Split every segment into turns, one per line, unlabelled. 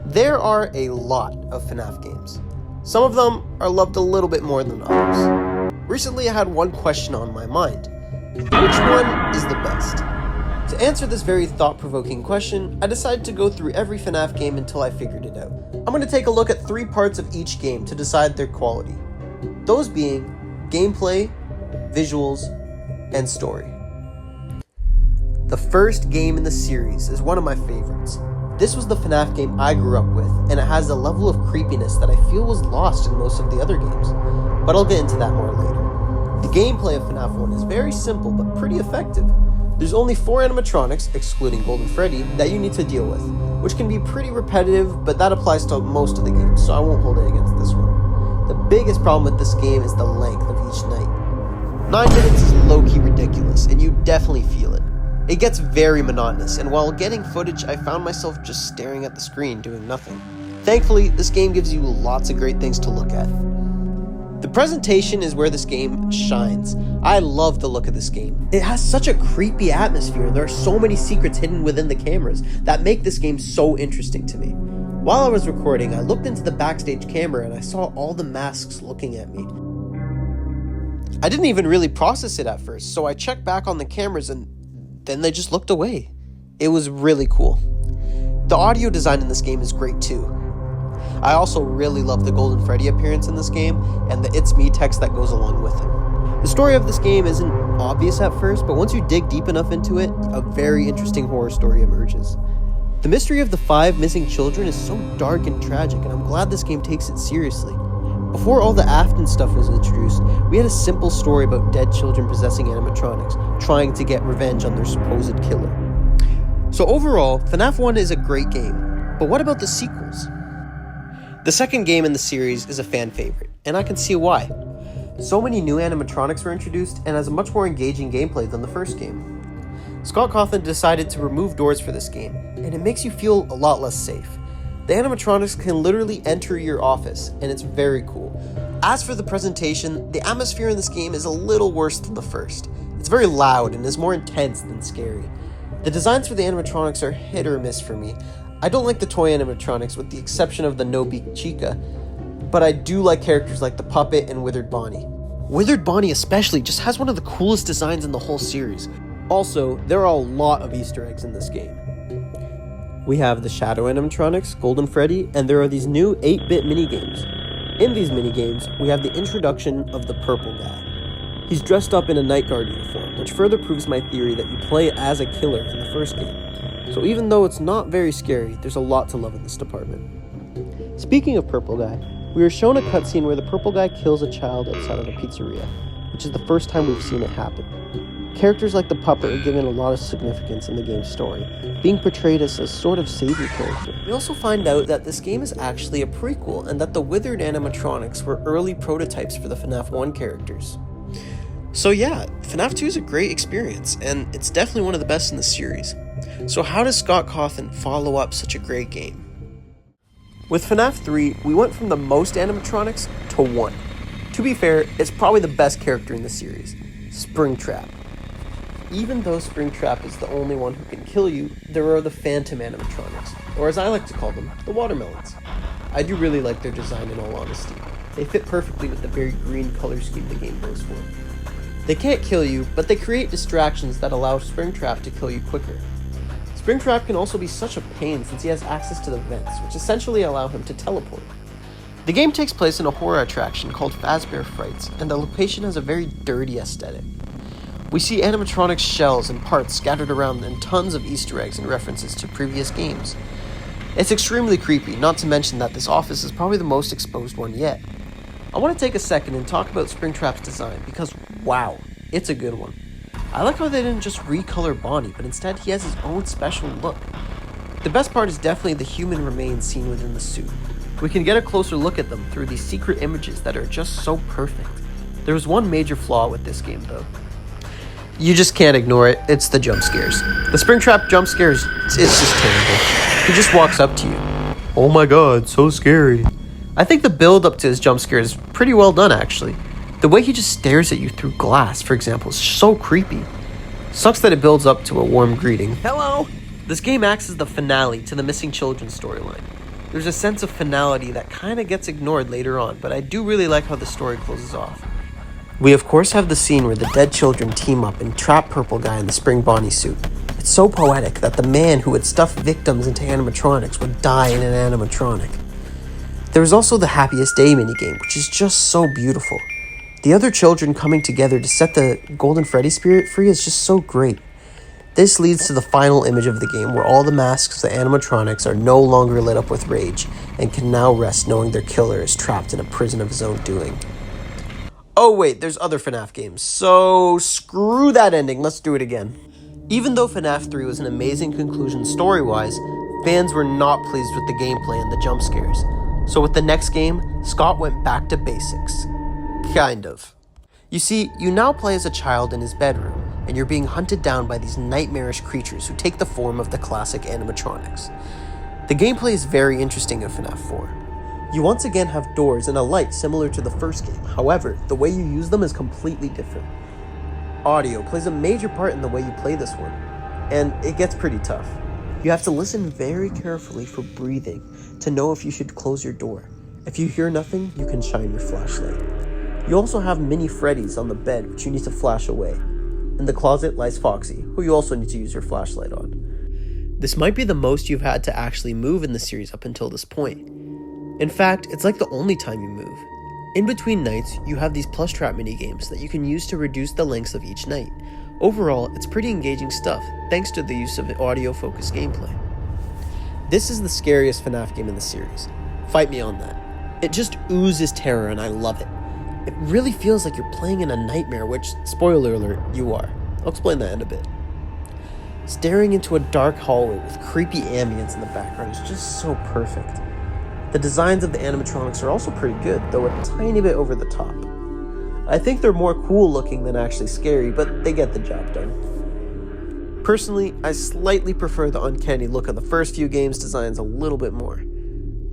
There are a lot of FNAF games. Some of them are loved a little bit more than others. Recently I had one question on my mind. Which one is the best? To answer this very thought-provoking question, I decided to go through every FNAF game until I figured it out. I'm going to take a look at 3 parts of each game to decide their quality. Those being gameplay, visuals, and story. The first game in the series is one of my favorites. This was the FNAF game I grew up with, and it has a level of creepiness that I feel was lost in most of the other games, but I'll get into that more later. The gameplay of FNAF 1 is very simple but pretty effective. There's only 4 animatronics, excluding Golden Freddy, that you need to deal with, which can be pretty repetitive, but that applies to most of the games, so I won't hold it against this one. The biggest problem with this game is the length of each night. 9 minutes is low-key ridiculous, and you definitely feel it. It gets very monotonous, and while getting footage, I found myself just staring at the screen doing nothing. Thankfully, this game gives you lots of great things to look at. The presentation is where this game shines. I love the look of this game. It has such a creepy atmosphere, and there are so many secrets hidden within the cameras that make this game so interesting to me. While I was recording, I looked into the backstage camera and I saw all the masks looking at me. I didn't even really process it at first, so I checked back on the cameras and then they just looked away. It was really cool. The audio design in this game is great too. I also really love the Golden Freddy appearance in this game and the "It's Me" text that goes along with it. The story of this game isn't obvious at first, but once you dig deep enough into it, a very interesting horror story emerges. The mystery of the 5 missing children is so dark and tragic, and I'm glad this game takes it seriously. Before all the Afton stuff was introduced, we had a simple story about dead children possessing animatronics, trying to get revenge on their supposed killer. So overall, FNAF 1 is a great game, but what about the sequels? The second game in the series is a fan favorite, and I can see why. So many new animatronics were introduced, and has a much more engaging gameplay than the first game. Scott Cawthon decided to remove doors for this game, and it makes you feel a lot less safe. The animatronics can literally enter your office, and it's very cool. As for the presentation, the atmosphere in this game is a little worse than the first. It's very loud and is more intense than scary. The designs for the animatronics are hit or miss for me. I don't like the toy animatronics with the exception of the No-Beak Chica, but I do like characters like the Puppet and Withered Bonnie. Withered Bonnie especially just has one of the coolest designs in the whole series. Also, there are a lot of Easter eggs in this game. We have the Shadow animatronics, Golden Freddy, and there are these new 8-bit minigames. In these minigames, we have the introduction of the purple guy. He's dressed up in a night guard uniform, which further proves my theory that you play as a killer in the first game. So even though it's not very scary, there's a lot to love in this department. Speaking of purple guy, we were shown a cutscene where the purple guy kills a child outside of a pizzeria, which is the first time we've seen it happen. Characters like the Puppet are given a lot of significance in the game's story, being portrayed as a sort of savior character. We also find out that this game is actually a prequel, and that the withered animatronics were early prototypes for the FNAF 1 characters. So yeah, FNAF 2 is a great experience, and it's definitely one of the best in the series. So how does Scott Cawthon follow up such a great game? With FNAF 3, we went from the most animatronics to 1. To be fair, it's probably the best character in the series, Springtrap. Even though Springtrap is the only one who can kill you, there are the Phantom animatronics, or as I like to call them, the watermelons. I do really like their design in all honesty. They fit perfectly with the very green color scheme the game goes for. They can't kill you, but they create distractions that allow Springtrap to kill you quicker. Springtrap can also be such a pain since he has access to the vents, which essentially allow him to teleport. The game takes place in a horror attraction called Fazbear Frights, and the location has a very dirty aesthetic. We see animatronic shells and parts scattered around and tons of Easter eggs and references to previous games. It's extremely creepy, not to mention that this office is probably the most exposed one yet. I want to take a second and talk about Springtrap's design because, wow, it's a good one. I like how they didn't just recolor Bonnie, but instead he has his own special look. The best part is definitely the human remains seen within the suit. We can get a closer look at them through these secret images that are just so perfect. There was one major flaw with this game though. You just can't ignore it, it's the jump scares. The Springtrap jump scares, it's just terrible. He just walks up to you. Oh my god, so scary. I think the build up to his jump scare is pretty well done actually. The way he just stares at you through glass, for example, is so creepy. Sucks that it builds up to a warm greeting. Hello! This game acts as the finale to the missing children storyline. There's a sense of finality that kind of gets ignored later on, but I do really like how the story closes off. We of course have the scene where the dead children team up and trap Purple Guy in the Spring Bonnie suit. It's so poetic that the man who would stuff victims into animatronics would die in an animatronic. There is also the Happiest Day minigame, which is just so beautiful. The other children coming together to set the Golden Freddy spirit free is just so great. This leads to the final image of the game, where all the masks of the animatronics are no longer lit up with rage and can now rest knowing their killer is trapped in a prison of his own doing. Oh wait, there's other FNAF games, so screw that ending, let's do it again. Even though FNAF 3 was an amazing conclusion story-wise, fans were not pleased with the gameplay and the jump scares. So with the next game, Scott went back to basics. Kind of. You see, you now play as a child in his bedroom, and you're being hunted down by these nightmarish creatures who take the form of the classic animatronics. The gameplay is very interesting in FNAF 4. You once again have doors and a light similar to the first game, however, the way you use them is completely different. Audio plays a major part in the way you play this one, and it gets pretty tough. You have to listen very carefully for breathing to know if you should close your door. If you hear nothing, you can shine your flashlight. You also have mini Freddys on the bed, which you need to flash away. In the closet lies Foxy, who you also need to use your flashlight on. This might be the most you've had to actually move in the series up until this point. In fact, it's like the only time you move. In between nights, you have these plush trap minigames that you can use to reduce the lengths of each night. Overall, it's pretty engaging stuff, thanks to the use of audio-focused gameplay. This is the scariest FNAF game in the series. Fight me on that. It just oozes terror and I love it. It really feels like you're playing in a nightmare, which, spoiler alert, you are. I'll explain that in a bit. Staring into a dark hallway with creepy ambience in the background is just so perfect. The designs of the animatronics are also pretty good, though a tiny bit over the top. I think they're more cool looking than actually scary, but they get the job done. Personally, I slightly prefer the uncanny look of the first few games' designs a little bit more.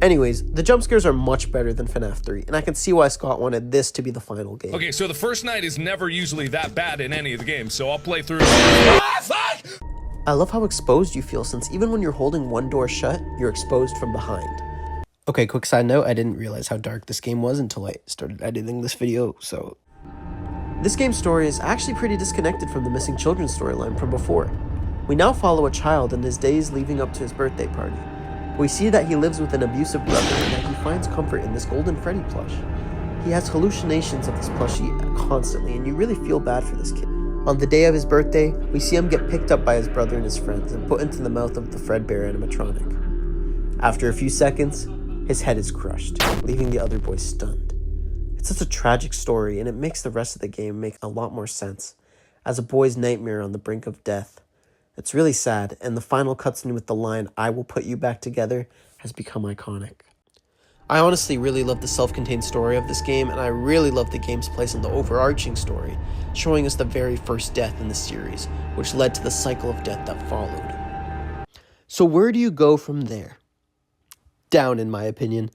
Anyways, the jump scares are much better than FNAF 3, and I can see why Scott wanted this to be the final game.
Okay, so the first night is never usually that bad in any of the games, so I'll play through. I
love how exposed you feel, since even when you're holding one door shut, you're exposed from behind. Okay, quick side note, I didn't realize how dark this game was until I started editing this video, so... This game's story is actually pretty disconnected from the missing children storyline from before. We now follow a child in his days leading up to his birthday party. We see that he lives with an abusive brother and that he finds comfort in this Golden Freddy plush. He has hallucinations of this plushie constantly, and you really feel bad for this kid. On the day of his birthday, we see him get picked up by his brother and his friends and put into the mouth of the Fredbear animatronic. After a few seconds, his head is crushed, leaving the other boys stunned. It's such a tragic story, and it makes the rest of the game make a lot more sense, as a boy's nightmare on the brink of death. It's really sad, and the final cutscene with the line, "I will put you back together," has become iconic. I honestly really love the self-contained story of this game, and I really love the game's place in the overarching story, showing us the very first death in the series, which led to the cycle of death that followed. So where do you go from there? Down, in my opinion.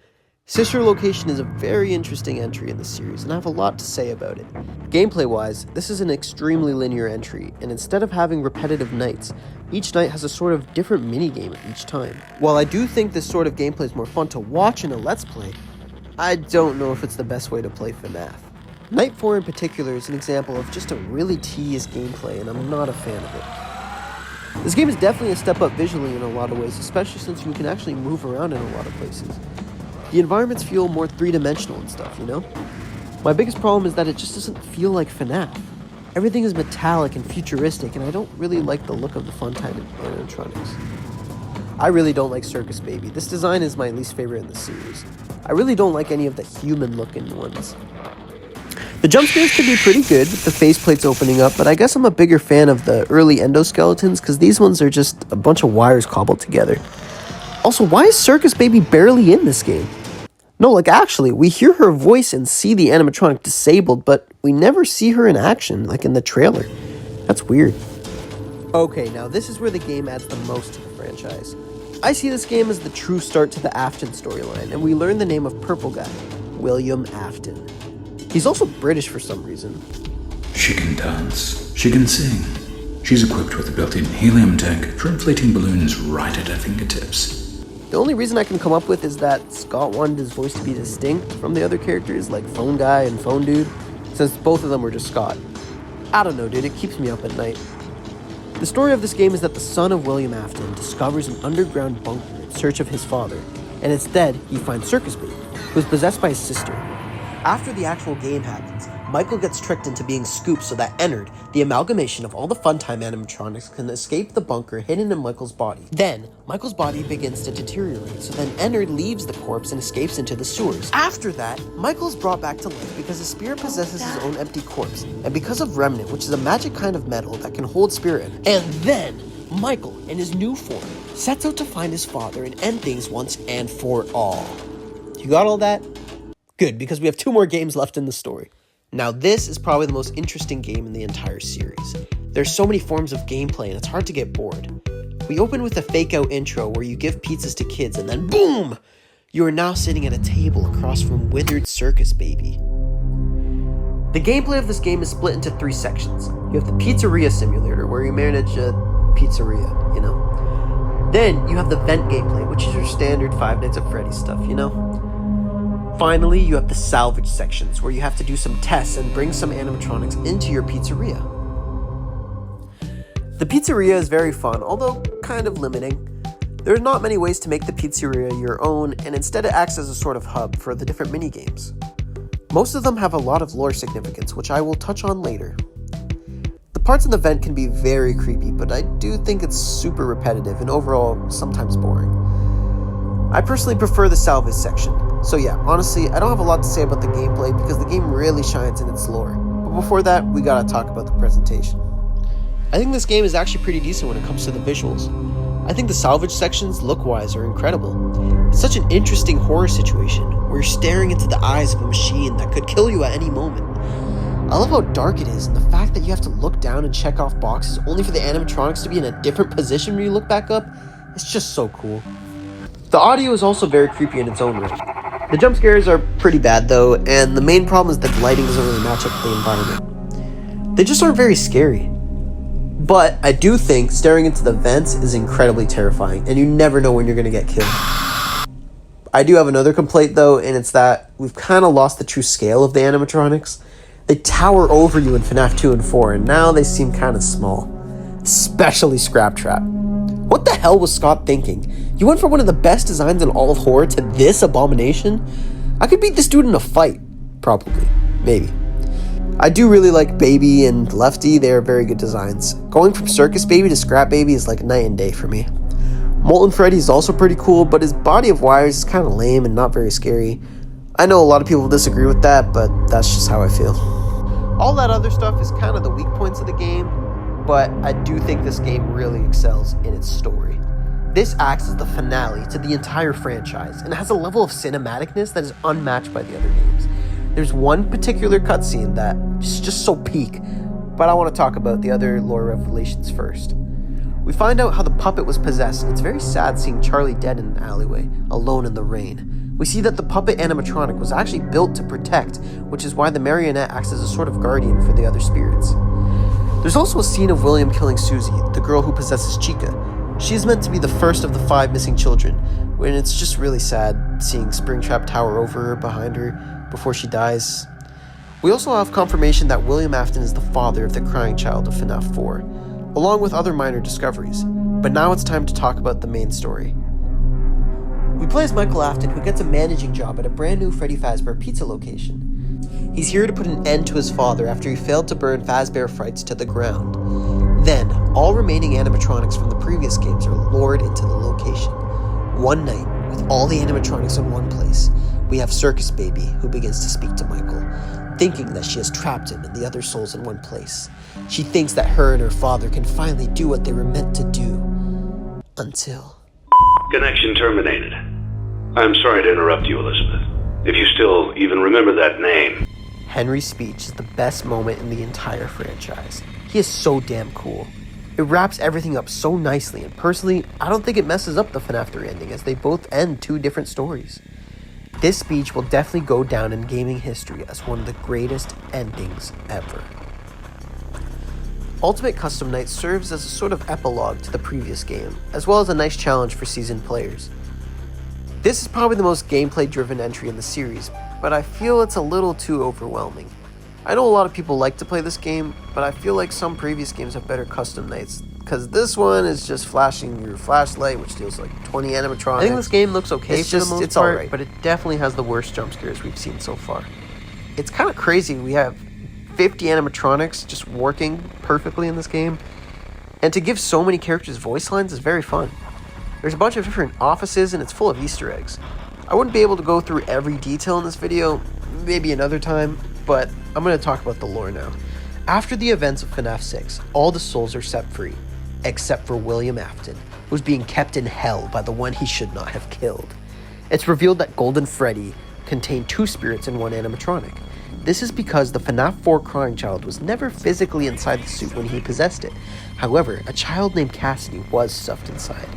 Sister Location is a very interesting entry in the series, and I have a lot to say about it. Gameplay-wise, this is an extremely linear entry, and instead of having repetitive nights, each night has a sort of different minigame each time. While I do think this sort of gameplay is more fun to watch in a Let's Play, I don't know if it's the best way to play FNAF. Night 4 in particular is an example of just a really tedious gameplay, and I'm not a fan of it. This game is definitely a step up visually in a lot of ways, especially since you can actually move around in a lot of places. The environments feel more three-dimensional and stuff, you know? My biggest problem is that it just doesn't feel like FNAF. Everything is metallic and futuristic, and I don't really like the look of the Funtime animatronics. I really don't like Circus Baby. This design is my least favorite in the series. I really don't like any of the human-looking ones. The jump scares could be pretty good with the faceplates opening up, but I guess I'm a bigger fan of the early endoskeletons because these ones are just a bunch of wires cobbled together. Also, why is Circus Baby barely in this game? No, like actually, we hear her voice and see the animatronic disabled, but we never see her in action, like in the trailer. That's weird. Okay, now this is where the game adds the most to the franchise. I see this game as the true start to the Afton storyline, and we learn the name of Purple Guy, William Afton. He's also British for some reason.
She can dance. She can sing. She's equipped with a built-in helium tank for inflating balloons right at her fingertips.
The only reason I can come up with is that Scott wanted his voice to be distinct from the other characters like Phone Guy and Phone Dude, since both of them were just Scott. I don't know, dude, it keeps me up at night. The story of this game is that the son of William Afton discovers an underground bunker in search of his father, and instead he finds Circus Baby, who is possessed by his sister. After the actual game happens, Michael gets tricked into being Scoop so that Ennard, the amalgamation of all the Funtime animatronics, can escape the bunker hidden in Michael's body. Then, Michael's body begins to deteriorate, so then Ennard leaves the corpse and escapes into the sewers. After that, Michael's brought back to life because his spirit possesses his own empty corpse, and because of Remnant, which is a magic kind of metal that can hold spirit energy. And then, Michael, in his new form, sets out to find his father and end things once and for all. You got all that? Good, because we have 2 more games left in the story. Now this is probably the most interesting game in the entire series. There's so many forms of gameplay and it's hard to get bored. We open with a fake out intro where you give pizzas to kids and then boom! You are now sitting at a table across from withered Circus Baby. The gameplay of this game is split into 3 sections. You have the pizzeria simulator where you manage a pizzeria, you know. Then you have the vent gameplay, which is your standard Five Nights at Freddy's stuff, you know. Finally, you have the salvage sections, where you have to do some tests and bring some animatronics into your pizzeria. The pizzeria is very fun, although kind of limiting. There are not many ways to make the pizzeria your own, and instead it acts as a sort of hub for the different minigames. Most of them have a lot of lore significance, which I will touch on later. The parts in the vent can be very creepy, but I do think it's super repetitive and overall sometimes boring. I personally prefer the salvage section. So yeah, honestly, I don't have a lot to say about the gameplay because the game really shines in its lore. But before that, we gotta talk about the presentation. I think this game is actually pretty decent when it comes to the visuals. I think the salvage sections, look-wise, are incredible. It's such an interesting horror situation where you're staring into the eyes of a machine that could kill you at any moment. I love how dark it is and the fact that you have to look down and check off boxes only for the animatronics to be in a different position when you look back up. It's just so cool. The audio is also very creepy in its own right. The jump scares are pretty bad though, and the main problem is that the lighting doesn't really match up to the environment. They just aren't very scary. But I do think staring into the vents is incredibly terrifying, and you never know when you're going to get killed. I do have another complaint though, and it's that we've kind of lost the true scale of the animatronics. They tower over you in FNAF 2 and 4, and now they seem kind of small. Especially Scraptrap. What the hell was Scott thinking? You went from one of the best designs in all of horror to this abomination? I could beat this dude in a fight. Probably. Maybe. I do really like Baby and Lefty. They are very good designs. Going from Circus Baby to Scrap Baby is like night and day for me. Molten Freddy is also pretty cool, but his body of wires is kind of lame and not very scary. I know a lot of people disagree with that, but that's just how I feel. All that other stuff is kind of the weak points of the game, but I do think this game really excels in its story. This acts as the finale to the entire franchise and has a level of cinematicness that is unmatched by the other games. There's one particular cutscene that is just so peak, but I want to talk about the other lore revelations first. We find out how the puppet was possessed, and it's very sad seeing Charlie dead in an alleyway, alone in the rain. We see that the puppet animatronic was actually built to protect, which is why the marionette acts as a sort of guardian for the other spirits. There's also a scene of William killing Susie, the girl who possesses Chica. She is meant to be the first of the 5 missing children, and it's just really sad seeing Springtrap tower over her behind her before she dies. We also have confirmation that William Afton is the father of the crying child of FNAF 4, along with other minor discoveries. But now it's time to talk about the main story. We play as Michael Afton, who gets a managing job at a brand new Freddy Fazbear pizza location. He's here to put an end to his father after he failed to burn Fazbear Frights to the ground. Then, all remaining animatronics from the previous games are lured into the location. One night, with all the animatronics in one place, we have Circus Baby, who begins to speak to Michael, thinking that she has trapped him and the other souls in one place. She thinks that her and her father can finally do what they were meant to do. Until...
Connection terminated. I'm sorry to interrupt you, Elizabeth. If you still even remember that name.
Henry's speech is the best moment in the entire franchise. He is so damn cool. It wraps everything up so nicely, and personally, I don't think it messes up the FNAF 3 ending, as they both end 2 different stories. This speech will definitely go down in gaming history as one of the greatest endings ever. Ultimate Custom Night serves as a sort of epilogue to the previous game, as well as a nice challenge for seasoned players. This is probably the most gameplay-driven entry in the series, but I feel it's a little too overwhelming. I know a lot of people like to play this game, but I feel like some previous games have better custom nights, because this one is just flashing your flashlight, which deals like 20 animatronics. I think this game looks okay for the most part, alright, but it definitely has the worst jump scares we've seen so far. It's kind of crazy, we have 50 animatronics just working perfectly in this game, and to give so many characters voice lines is very fun. There's a bunch of different offices and it's full of Easter eggs. I wouldn't be able to go through every detail in this video, maybe another time, but I'm going to talk about the lore now. After the events of FNAF 6, all the souls are set free, except for William Afton, who's being kept in hell by the one he should not have killed. It's revealed that Golden Freddy contained 2 spirits in one animatronic. This is because the FNAF 4 crying child was never physically inside the suit when he possessed it. However, a child named Cassidy was stuffed inside.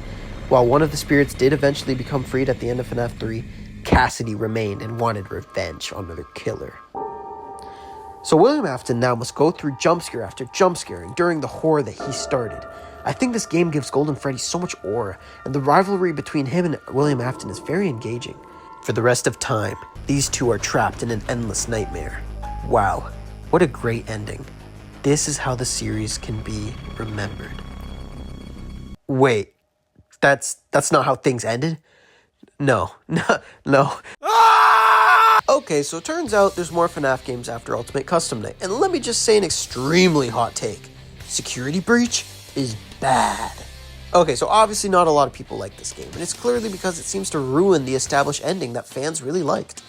While one of the spirits did eventually become freed at the end of FNAF 3, Cassidy remained and wanted revenge on their killer. So William Afton now must go through jump scare after jump scare, enduring the horror that he started. I think this game gives Golden Freddy so much aura, and the rivalry between him and William Afton is very engaging. For the rest of time, these two are trapped in an endless nightmare. Wow, what a great ending. This is how the series can be remembered. Wait. That's not how things ended? No. Okay, so it turns out there's more FNAF games after Ultimate Custom Night. And let me just say an extremely hot take. Security Breach is bad. Okay, so obviously not a lot of people like this game, and it's clearly because it seems to ruin the established ending that fans really liked.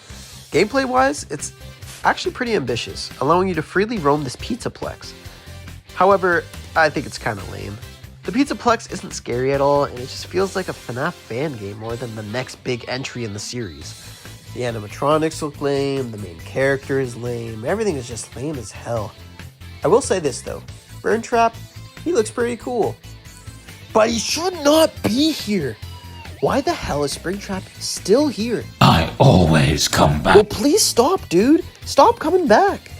Gameplay-wise, it's actually pretty ambitious, allowing you to freely roam this Pizzaplex. However, I think it's kind of lame. The Pizzaplex isn't scary at all, and it just feels like a FNAF fan game more than the next big entry in the series. The animatronics look lame, the main character is lame, everything is just lame as hell. I will say this though, Burntrap, he looks pretty cool. But he should not be here! Why the hell is Springtrap still here?
I always come back.
Well, please stop, dude! Stop coming back!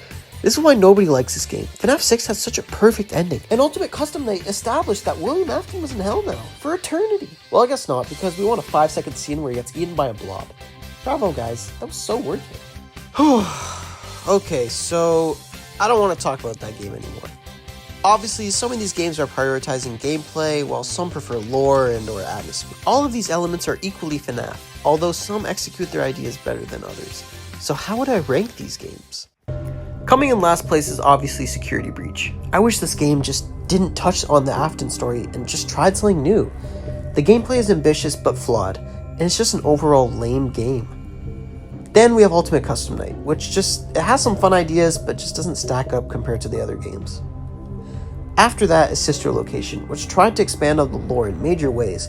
This is why nobody likes this game. FNAF 6 has such a perfect ending. And Ultimate Custom Night established that William Afton was in hell now, for eternity. Well, I guess not, because we want a 5-second scene where he gets eaten by a blob. Bravo, guys. That was so worth it. Okay, so I don't want to talk about that game anymore. Obviously, some of these games are prioritizing gameplay, while some prefer lore and or atmosphere. All of these elements are equally FNAF, although some execute their ideas better than others. So how would I rank these games? Coming in last place is obviously Security Breach. I wish this game just didn't touch on the Afton story and just tried something new. The gameplay is ambitious but flawed, and it's just an overall lame game. Then we have Ultimate Custom Night, which it has some fun ideas but just doesn't stack up compared to the other games. After that is Sister Location, which tried to expand on the lore in major ways,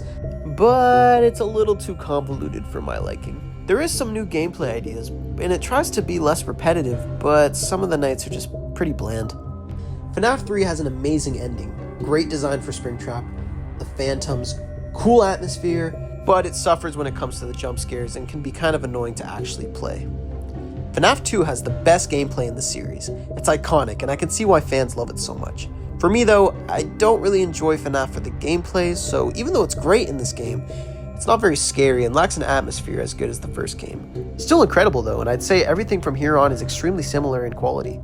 but it's a little too convoluted for my liking. There is some new gameplay ideas, and it tries to be less repetitive, but some of the nights are just pretty bland. FNAF 3 has an amazing ending, great design for Springtrap, the Phantoms, cool atmosphere, but it suffers when it comes to the jump scares and can be kind of annoying to actually play. FNAF 2 has the best gameplay in the series. It's iconic, and I can see why fans love it so much. For me though, I don't really enjoy FNAF for the gameplay, so even though it's great in this game, it's not very scary and lacks an atmosphere as good as the first game. Still incredible though, and I'd say everything from here on is extremely similar in quality.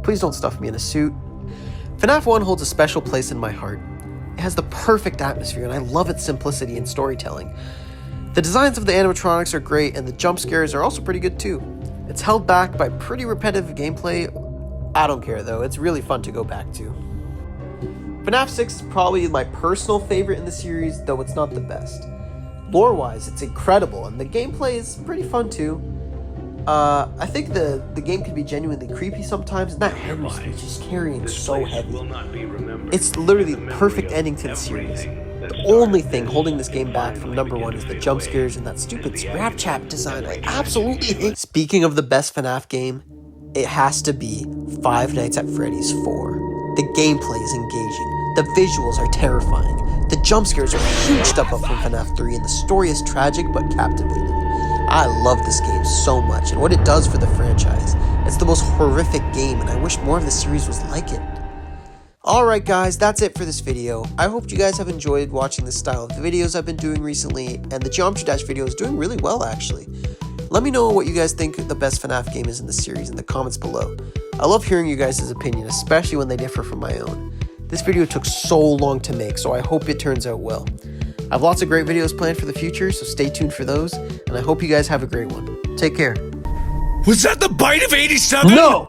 Please don't stuff me in a suit. FNAF 1 holds a special place in my heart. It has the perfect atmosphere, and I love its simplicity and storytelling. The designs of the animatronics are great, and the jump scares are also pretty good too. It's held back by pretty repetitive gameplay. I don't care though, it's really fun to go back to. FNAF 6 is probably my personal favorite in the series, though it's not the best. Lore-wise, it's incredible, and the gameplay is pretty fun too. I think the game can be genuinely creepy sometimes, and that Henry speech is carrying so heavy. It's literally the perfect ending to the series. The only thing holding this game back from number 1 is the jump scares and that stupid scrap chat design I absolutely hate. Speaking of the best FNAF game, it has to be Five Nights at Freddy's 4. The gameplay is engaging, the visuals are terrifying, the jump scares are a huge step up from FNAF 3, and the story is tragic but captivating. I love this game so much, and what it does for the franchise. It's the most horrific game, and I wish more of the series was like it. Alright guys, that's it for this video. I hope you guys have enjoyed watching this style of the videos I've been doing recently, and the Geometry Dash video is doing really well actually. Let me know what you guys think the best FNAF game is in the series in the comments below. I love hearing you guys' opinion, especially when they differ from my own. This video took so long to make, so I hope it turns out well. I have lots of great videos planned for the future, so stay tuned for those, and I hope you guys have a great one. Take care.
Was that the bite of 87?
No!